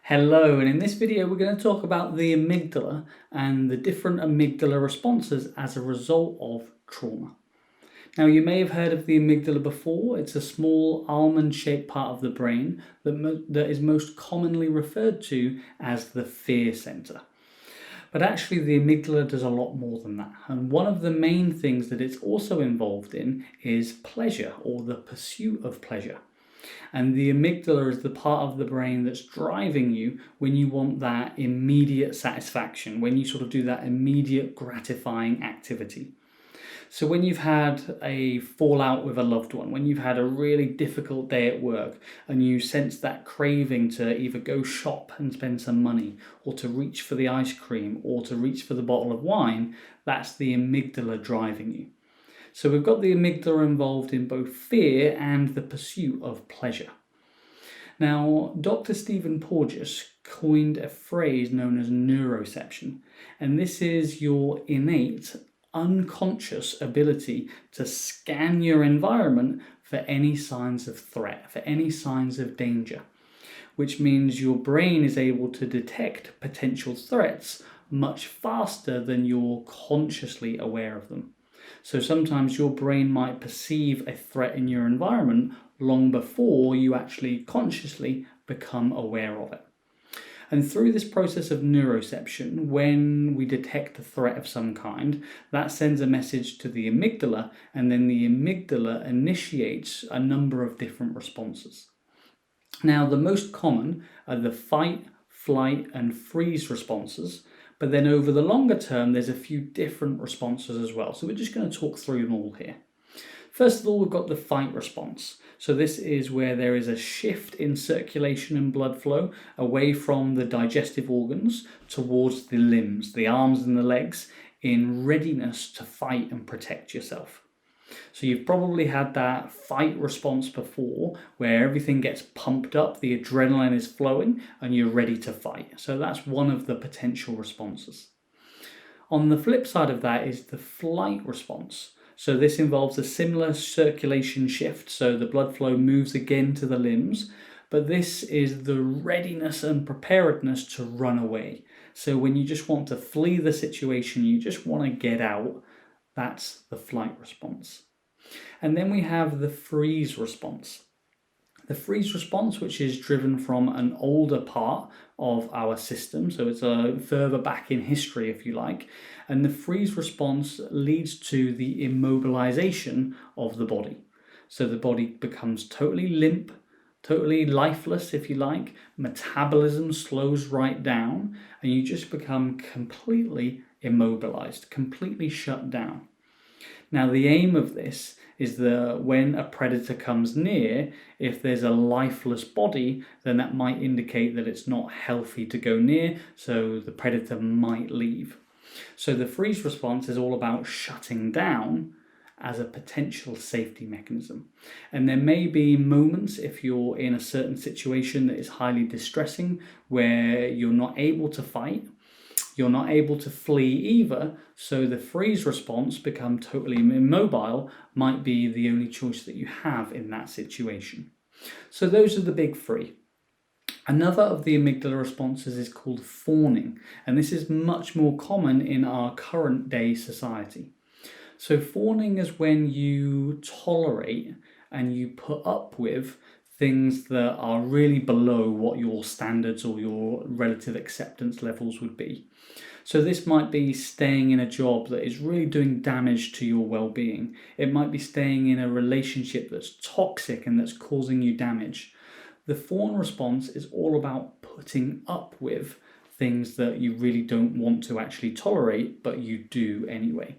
Hello, and in this video we're going to talk about the amygdala and the different amygdala responses as a result of trauma. Now, you may have heard of the amygdala before. It's a small almond-shaped part of the brain that is most commonly referred to as the fear center. But actually the amygdala does a lot more than that. And one of the main things that it's also involved in is pleasure, or the pursuit of pleasure. And the amygdala is the part of the brain that's driving you when you want that immediate satisfaction, when you sort of do that immediate gratifying activity. So when you've had a fallout with a loved one, when you've had a really difficult day at work and you sense that craving to either go shop and spend some money, or to reach for the ice cream, or to reach for the bottle of wine, that's the amygdala driving you. So we've got the amygdala involved in both fear and the pursuit of pleasure. Now, Dr. Stephen Porges coined a phrase known as neuroception, and this is your innate, unconscious ability to scan your environment for any signs of threat, for any signs of danger, which means your brain is able to detect potential threats much faster than you're consciously aware of them. So sometimes your brain might perceive a threat in your environment long before you actually consciously become aware of it. And through this process of neuroception, when we detect a threat of some kind, that sends a message to the amygdala, and then the amygdala initiates a number of different responses. Now, the most common are the fight, flight, and freeze responses. But then over the longer term, there's a few different responses as well. So we're just going to talk through them all here. First of all, we've got the fight response. So this is where there is a shift in circulation and blood flow away from the digestive organs towards the limbs, the arms and the legs, in readiness to fight and protect yourself. So you've probably had that fight response before, where everything gets pumped up, the adrenaline is flowing, and you're ready to fight. So that's one of the potential responses. On the flip side of that is the flight response. So this involves a similar circulation shift, so the blood flow moves again to the limbs, but this is the readiness and preparedness to run away. So when you just want to flee the situation, you just want to get out, that's the flight response. And then we have the freeze response. The freeze response, which is driven from an older part of our system, so it's further back in history, if you like, and the freeze response leads to the immobilization of the body. So the body becomes totally limp, totally lifeless, if you like, metabolism slows right down, and you just become completely immobilized, completely shut down. Now, the aim of this is that when a predator comes near, if there's a lifeless body, then that might indicate that it's not healthy to go near, so the predator might leave. So the freeze response is all about shutting down as a potential safety mechanism. And there may be moments, if you're in a certain situation that is highly distressing, where you're not able to fight, you're not able to flee either, so the freeze response, become totally immobile, might be the only choice that you have in that situation. So those are the big three. Another of the amygdala responses is called fawning, and this is much more common in our current day society. So fawning is when you tolerate and you put up with things that are really below what your standards or your relative acceptance levels would be. So this might be staying in a job that is really doing damage to your well-being. It might be staying in a relationship that's toxic and that's causing you damage. The fawn response is all about putting up with things that you really don't want to actually tolerate, but you do anyway.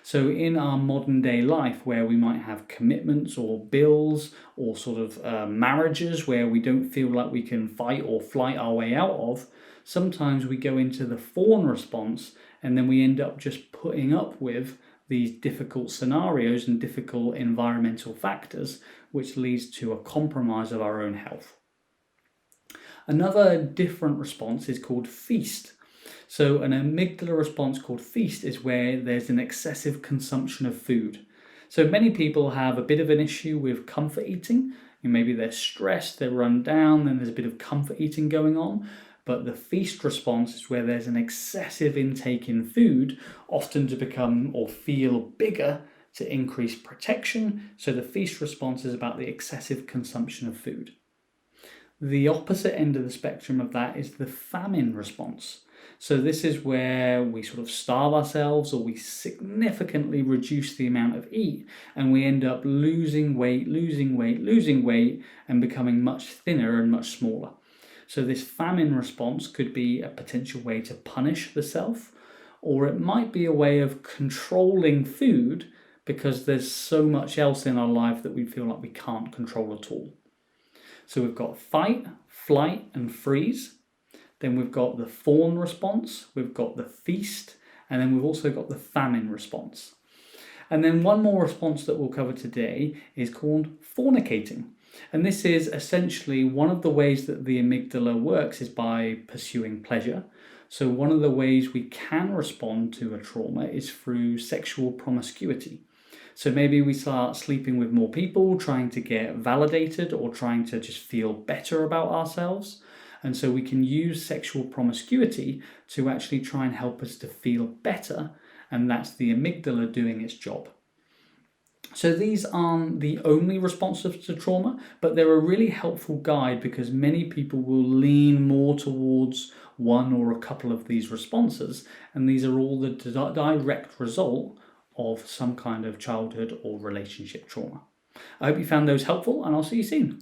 So in our modern day life, where we might have commitments or bills or sort of marriages where we don't feel like we can fight or flight our way out of, sometimes we go into the fawn response and then we end up just putting up with these difficult scenarios and difficult environmental factors, which leads to a compromise of our own health. Another different response is called feast. So an amygdala response called feast is where there's an excessive consumption of food. So many people have a bit of an issue with comfort eating. Maybe they're stressed, they're run down, then there's a bit of comfort eating going on. But the feast response is where there's an excessive intake in food, often to become or feel bigger to increase protection. So the feast response is about the excessive consumption of food. The opposite end of the spectrum of that is the famine response. So this is where we sort of starve ourselves, or we significantly reduce the amount of eat, and we end up losing weight, and becoming much thinner and much smaller. So this famine response could be a potential way to punish the self, or it might be a way of controlling food because there's so much else in our life that we feel like we can't control at all. So we've got fight, flight, and freeze. Then we've got the fawn response, we've got the feast, and then we've also got the famine response. And then one more response that we'll cover today is called fornicating. And this is essentially one of the ways that the amygdala works is by pursuing pleasure. So one of the ways we can respond to a trauma is through sexual promiscuity. So maybe we start sleeping with more people, trying to get validated or trying to just feel better about ourselves. And so we can use sexual promiscuity to actually try and help us to feel better. And that's the amygdala doing its job. So these aren't the only responses to trauma, but they're a really helpful guide because many people will lean more towards one or a couple of these responses. And these are all the direct result of some kind of childhood or relationship trauma. I hope you found those helpful, and I'll see you soon.